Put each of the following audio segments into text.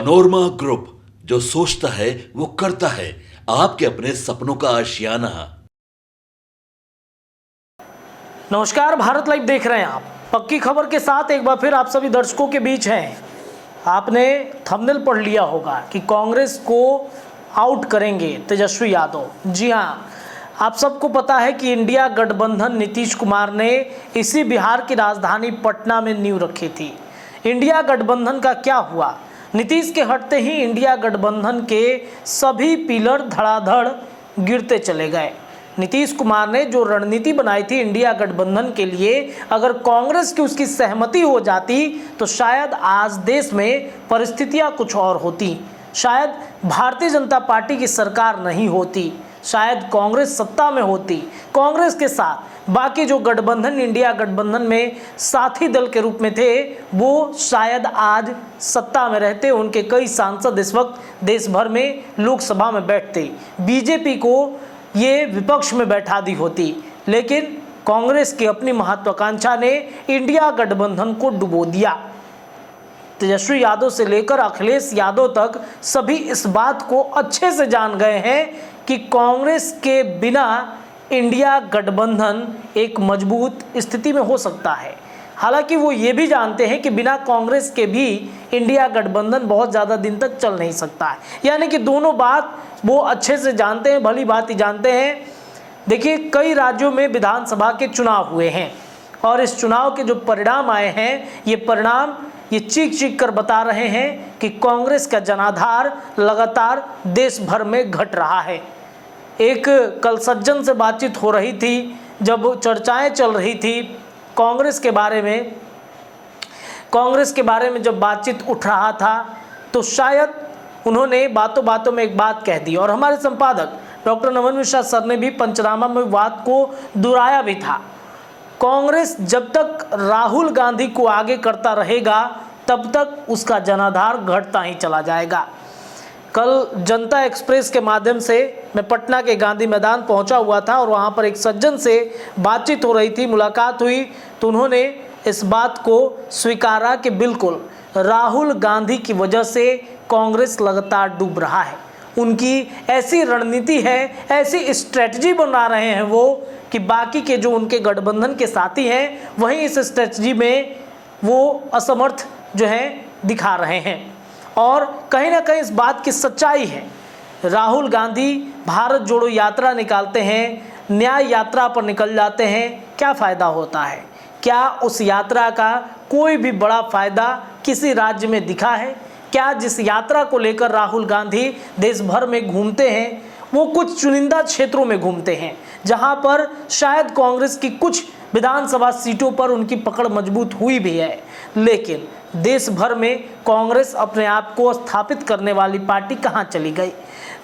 Panorama group, जो सोचता है वो करता है। आपके अपने सपनों का आशियाना। नमस्कार, भारत लाइव देख रहे हैं आप। पक्की खबर के साथ एक बार फिर आप सभी दर्शकों के बीच हैं। आपने थंबनेल पढ़ लिया होगा कि कांग्रेस को आउट करेंगे तेजस्वी यादव। जी हाँ, आप सबको पता है कि इंडिया गठबंधन नीतीश कुमार ने इसी बिहार की राजधानी पटना में नींव रखी थी। इंडिया गठबंधन का क्या हुआ? नीतीश के हटते ही इंडिया गठबंधन के सभी पिलर धड़ाधड़ गिरते चले गए। नीतीश कुमार ने जो रणनीति बनाई थी इंडिया गठबंधन के लिए, अगर कांग्रेस की उसकी सहमति हो जाती तो शायद आज देश में परिस्थितियां कुछ और होती। शायद भारतीय जनता पार्टी की सरकार नहीं होती, शायद कांग्रेस सत्ता में होती। कांग्रेस के साथ बाकी जो गठबंधन इंडिया गठबंधन में साथी दल के रूप में थे, वो शायद आज सत्ता में रहते। उनके कई सांसद इस वक्त देश भर में लोकसभा में बैठते, बीजेपी को ये विपक्ष में बैठा दी होती। लेकिन कांग्रेस की अपनी महत्वाकांक्षा ने इंडिया गठबंधन को डुबो दिया। तेजस्वी यादव से लेकर अखिलेश यादव तक सभी इस बात को अच्छे से जान गए हैं कि कांग्रेस के बिना इंडिया गठबंधन एक मजबूत स्थिति में हो सकता है। हालांकि वो ये भी जानते हैं कि बिना कांग्रेस के भी इंडिया गठबंधन बहुत ज़्यादा दिन तक चल नहीं सकता है। यानी कि दोनों बात वो अच्छे से जानते हैं, भली बात ही जानते हैं। देखिए, कई राज्यों में विधानसभा के चुनाव हुए हैं और इस चुनाव के जो परिणाम आए हैं, ये परिणाम ये चीख चीख कर बता रहे हैं कि कांग्रेस का जनाधार लगातार देश भर में घट रहा है। एक कल सज्जन से बातचीत हो रही थी, जब चर्चाएं चल रही थी कांग्रेस के बारे में जब बातचीत उठ रहा था, तो शायद उन्होंने बातों बातों में एक बात कह दी। और हमारे संपादक डॉक्टर नमन मिश्रा सर ने भी पंचनामा में बात को दोहराया भी था। कांग्रेस जब तक राहुल गांधी को आगे करता रहेगा, तब तक उसका जनाधार घटता ही चला जाएगा। कल जनता एक्सप्रेस के माध्यम से मैं पटना के गांधी मैदान पहुंचा हुआ था और वहां पर एक सज्जन से बातचीत हो रही थी, मुलाकात हुई, तो उन्होंने इस बात को स्वीकारा कि बिल्कुल राहुल गांधी की वजह से कांग्रेस लगातार डूब रहा है। उनकी ऐसी रणनीति है, ऐसी स्ट्रेटजी बना रहे हैं वो कि बाकी के जो उनके गठबंधन के साथी हैं, वहीं इस स्ट्रेटजी में वो असमर्थ जो हैं दिखा रहे हैं। और कहीं ना कहीं इस बात की सच्चाई है। राहुल गांधी भारत जोड़ो यात्रा निकालते हैं, न्याय यात्रा पर निकल जाते हैं, क्या फ़ायदा होता है? क्या उस यात्रा का कोई भी बड़ा फ़ायदा किसी राज्य में दिखा है? क्या जिस यात्रा को लेकर राहुल गांधी देश भर में घूमते हैं, वो कुछ चुनिंदा क्षेत्रों में घूमते हैं जहां पर शायद कांग्रेस की कुछ विधानसभा सीटों पर उनकी पकड़ मजबूत हुई भी है, लेकिन देश भर में कांग्रेस अपने आप को स्थापित करने वाली पार्टी कहां चली गई?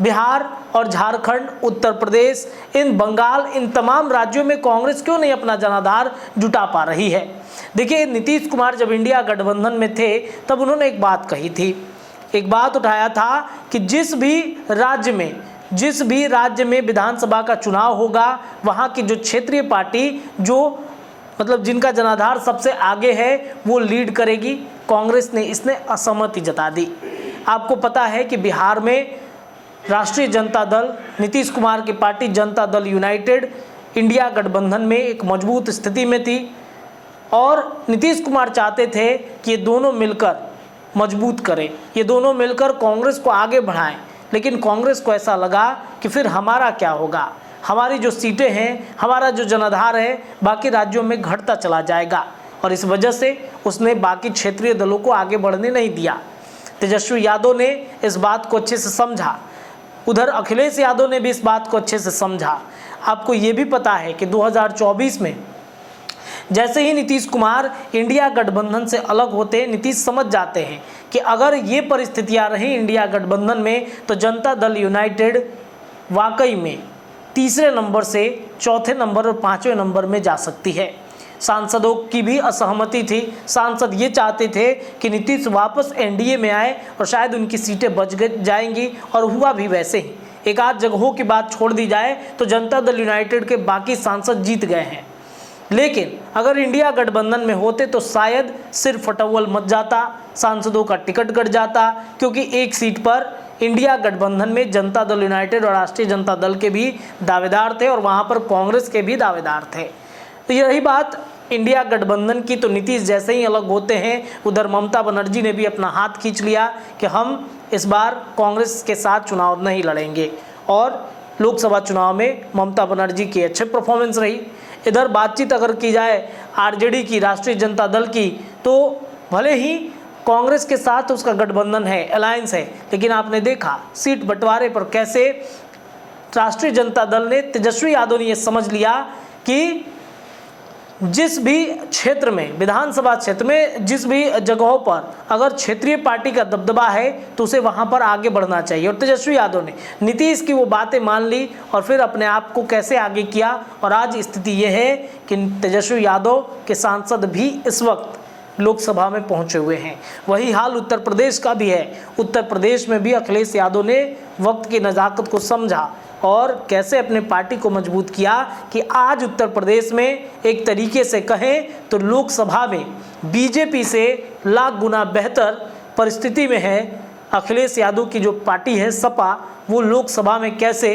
बिहार और झारखंड, उत्तर प्रदेश, इन बंगाल, इन तमाम राज्यों में कांग्रेस क्यों नहीं अपना जनाधार जुटा पा रही है? देखिए, नीतीश कुमार जब इंडिया गठबंधन में थे तब उन्होंने एक बात कही थी, एक बात उठाया था कि जिस भी राज्य में विधानसभा का चुनाव होगा, वहाँ की जो क्षेत्रीय पार्टी जो मतलब जिनका जनाधार सबसे आगे है, वो लीड करेगी। कांग्रेस ने इसने असहमति जता दी। आपको पता है कि बिहार में राष्ट्रीय जनता दल, नीतीश कुमार की party Janata Dal United India गठबंधन में एक मजबूत स्थिति में थी और नीतीश कुमार चाहते थे कि ये दोनों मिलकर मजबूत करें, ये दोनों मिलकर कांग्रेस को आगे बढ़ाएं। लेकिन कांग्रेस को ऐसा लगा कि फिर हमारा क्या होगा, हमारी जो सीटें हैं, हमारा जो जनाधार है, बाकी राज्यों में घटता चला जाएगा। और इस वजह से उसने बाकी क्षेत्रीय दलों को आगे बढ़ने नहीं दिया। तेजस्वी यादव ने इस बात को अच्छे से समझा, उधर अखिलेश यादव ने भी इस बात को अच्छे से समझा। आपको ये भी पता है कि 2024 में जैसे ही नीतीश कुमार इंडिया गठबंधन से अलग होते हैं, नीतीश समझ जाते हैं कि अगर ये परिस्थितियां रहीं इंडिया गठबंधन में, तो जनता दल यूनाइटेड वाकई में तीसरे नंबर से चौथे नंबर और पाँचवें नंबर में जा सकती है। सांसदों की भी असहमति थी, सांसद ये चाहते थे कि नीतीश वापस एनडीए में आए और शायद उनकी सीटें बच जाएंगी, और हुआ भी वैसे ही। एक आध जगहों की बात छोड़ दी जाए तो जनता दल यूनाइटेड के बाकी सांसद जीत गए हैं। लेकिन अगर इंडिया गठबंधन में होते तो शायद सिर फटव्वल मच जाता, सांसदों का टिकट कट जाता, क्योंकि एक सीट पर इंडिया गठबंधन में जनता दल यूनाइटेड और राष्ट्रीय जनता दल के भी दावेदार थे और वहाँ पर कांग्रेस के भी दावेदार थे। तो यही बात इंडिया गठबंधन की, तो नीतीश जैसे ही अलग होते हैं उधर ममता बनर्जी ने भी अपना हाथ खींच लिया कि हम इस बार कांग्रेस के साथ चुनाव नहीं लड़ेंगे, और लोकसभा चुनाव में ममता बनर्जी की अच्छे परफॉर्मेंस रही। इधर बातचीत अगर की जाए आरजेडी की, राष्ट्रीय जनता दल की, तो भले ही कांग्रेस के साथ उसका गठबंधन है, अलायंस है, लेकिन आपने देखा सीट बंटवारे पर कैसे राष्ट्रीय जनता दल ने, तेजस्वी यादव ने यह समझ लिया कि जिस भी क्षेत्र में, विधानसभा क्षेत्र में जिस भी जगहों पर अगर क्षेत्रीय पार्टी का दबदबा है तो उसे वहां पर आगे बढ़ना चाहिए। और तेजस्वी यादव ने नीतीश की वो बातें मान ली और फिर अपने आप को कैसे आगे किया, और आज स्थिति ये है कि तेजस्वी यादव के सांसद भी इस वक्त लोकसभा में पहुंचे हुए हैं। वही हाल उत्तर प्रदेश का भी है। उत्तर प्रदेश में भी अखिलेश यादव ने वक्त की नज़ाकत को समझा और कैसे अपने पार्टी को मजबूत किया कि आज उत्तर प्रदेश में एक तरीके से कहें तो लोकसभा में बीजेपी से लाख गुना बेहतर परिस्थिति में है। अखिलेश यादव की जो पार्टी है सपा, वो लोकसभा में कैसे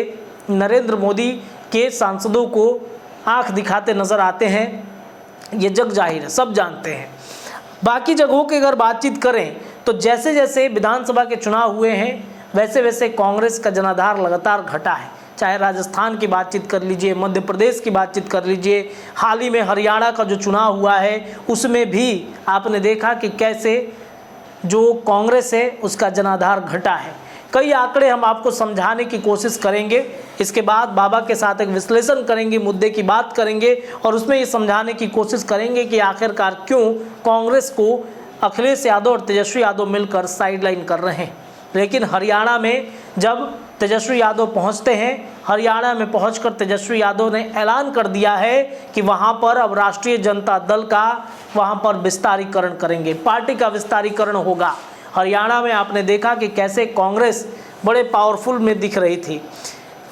नरेंद्र मोदी के सांसदों को आंख दिखाते नजर आते हैं, ये जग जाहिर है, सब जानते हैं। बाकी जगहों की अगर बातचीत करें तो जैसे जैसे विधानसभा के चुनाव हुए हैं वैसे वैसे कांग्रेस का जनाधार लगातार घटा है। चाहे राजस्थान की बातचीत कर लीजिए, मध्य प्रदेश की बातचीत कर लीजिए, हाल ही में हरियाणा का जो चुनाव हुआ है उसमें भी आपने देखा कि कैसे जो कांग्रेस है उसका जनाधार घटा है। कई आंकड़े हम आपको समझाने की कोशिश करेंगे, इसके बाद बाबा के साथ एक विश्लेषण करेंगे, मुद्दे की बात करेंगे और उसमें ये समझाने की कोशिश करेंगे कि आखिरकार क्यों कांग्रेस को अखिलेश यादव और तेजस्वी यादव मिलकर साइडलाइन कर रहे हैं। लेकिन हरियाणा में जब तेजस्वी यादव पहुंचते हैं, हरियाणा में पहुंचकर तेजस्वी यादव ने ऐलान कर दिया है कि वहां पर अब राष्ट्रीय जनता दल का वहां पर विस्तारीकरण करेंगे, पार्टी का विस्तारीकरण होगा। हरियाणा में आपने देखा कि कैसे कांग्रेस बड़े पावरफुल में दिख रही थी।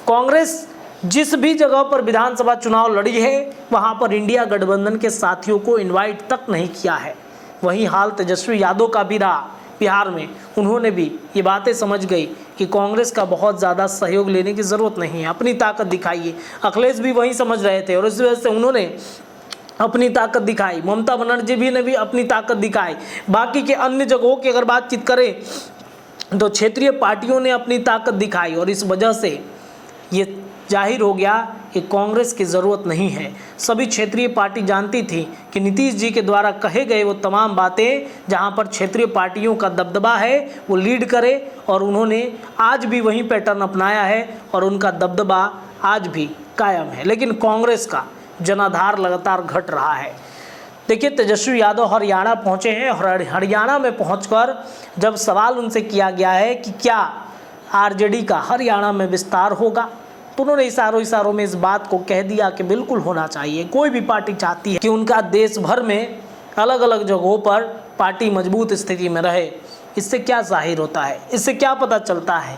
कांग्रेस जिस भी जगह पर विधानसभा चुनाव लड़ी है वहां पर इंडिया गठबंधन के साथियों को इनवाइट तक नहीं किया है। वही हाल तेजस्वी यादव का भी रहा। बिहार में उन्होंने भी ये बातें समझ गई कि कांग्रेस का बहुत ज़्यादा सहयोग लेने की ज़रूरत नहीं है, अपनी ताकत दिखाइए। अखिलेश भी वही समझ रहे थे और इस वजह से उन्होंने अपनी ताकत दिखाई। ममता बनर्जी भी ने भी अपनी ताकत दिखाई। बाकी के अन्य जगहों की अगर बातचीत करें तो क्षेत्रीय पार्टियों ने अपनी ताकत दिखाई और इस वजह से ये जाहिर हो गया कि कांग्रेस की ज़रूरत नहीं है। सभी क्षेत्रीय पार्टी जानती थी कि नीतीश जी के द्वारा कहे गए वो तमाम बातें जहां पर क्षेत्रीय पार्टियों का दबदबा है वो लीड करे, और उन्होंने आज भी वही पैटर्न अपनाया है और उनका दबदबा आज भी कायम है। लेकिन कांग्रेस का जनाधार लगातार घट रहा है। देखिए, तेजस्वी यादव हरियाणा पहुँचे हैं और हरियाणा में पहुँचकर जब सवाल उनसे किया गया है कि क्या आरजेडी का हरियाणा में विस्तार होगा, तो उन्होंने इशारों में इस बात को कह दिया कि बिल्कुल होना चाहिए। कोई भी पार्टी चाहती है कि उनका देश भर में अलग अलग जगहों पर पार्टी मजबूत स्थिति में रहे। इससे क्या जाहिर होता है, इससे क्या पता चलता है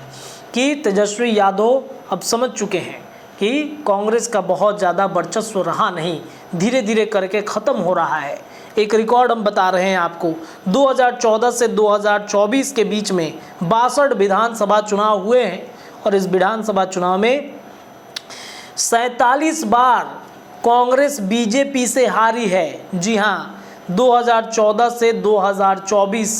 कि तेजस्वी यादव अब समझ चुके हैं कि कांग्रेस का बहुत ज़्यादा वर्चस्व रहा नहीं, धीरे धीरे करके ख़त्म हो रहा है। एक रिकॉर्ड हम बता रहे हैं आपको, 2014 से 2024 के बीच में 62 विधानसभा चुनाव हुए हैं और इस विधानसभा चुनाव में 47 बार कांग्रेस बीजेपी से हारी है। जी हाँ, 2014 से 2024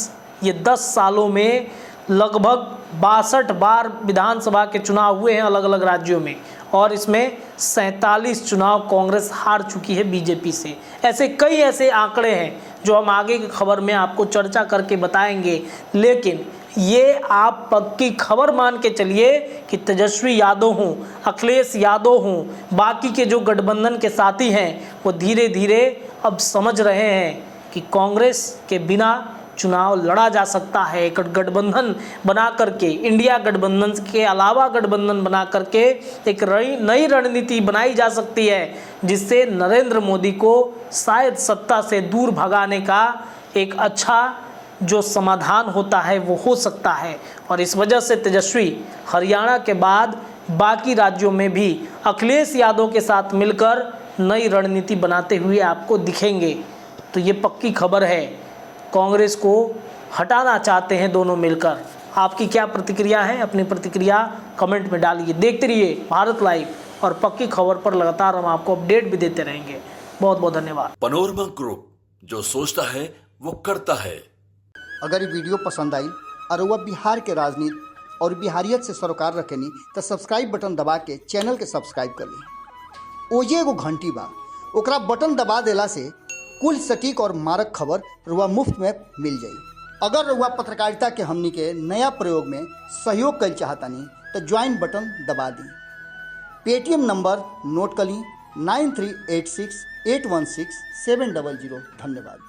ये 10 सालों में लगभग 62 बार विधानसभा के चुनाव हुए हैं अलग अलग राज्यों में, और इसमें 47 चुनाव कांग्रेस हार चुकी है बीजेपी से। ऐसे कई ऐसे आंकड़े हैं जो हम आगे की खबर में आपको चर्चा करके बताएंगे, लेकिन ये आप पक्की खबर मान के चलिए कि तेजस्वी यादव हों, अखिलेश यादव हों, बाकी के जो गठबंधन के साथी हैं वो धीरे धीरे अब समझ रहे हैं कि कांग्रेस के बिना चुनाव लड़ा जा सकता है। एक गठबंधन बना करके, इंडिया गठबंधन के अलावा गठबंधन बना करके एक नई रणनीति बनाई जा सकती है जिससे नरेंद्र मोदी को शायद सत्ता से दूर भगाने का एक अच्छा जो समाधान होता है वो हो सकता है। और इस वजह से तेजस्वी हरियाणा के बाद बाकी राज्यों में भी अखिलेश यादव के साथ मिलकर नई रणनीति बनाते हुए आपको दिखेंगे। तो ये पक्की खबर है, कांग्रेस को हटाना चाहते हैं दोनों मिलकर। आपकी क्या प्रतिक्रिया है? अपनी प्रतिक्रिया कमेंट में डालिए। देखते रहिए भारत लाइव और पक्की खबर पर लगातार हम आपको अपडेट भी देते रहेंगे। बहुत बहुत धन्यवाद। पनोरमा ग्रुप, जो सोचता है वो करता है। अगर ये वीडियो पसंद आई और वह बिहार के राजनीति और बिहारियत से सरोकार रखेनी तो सब्सक्राइब बटन दबा के चैनल के सब्सक्राइब कर ली। ओजे एगो घंटी बा, ओकरा बटन दबा देला से कुल सटीक और मारक खबर रुआ मुफ्त में मिल जाई। अगर रुआ पत्रकारिता के हमनी के नया प्रयोग में सहयोग कर चाहतानी तो ज्वाइन बटन दबा दी। पेटीएम नंबर नोट कर ली 9386816700। धन्यवाद।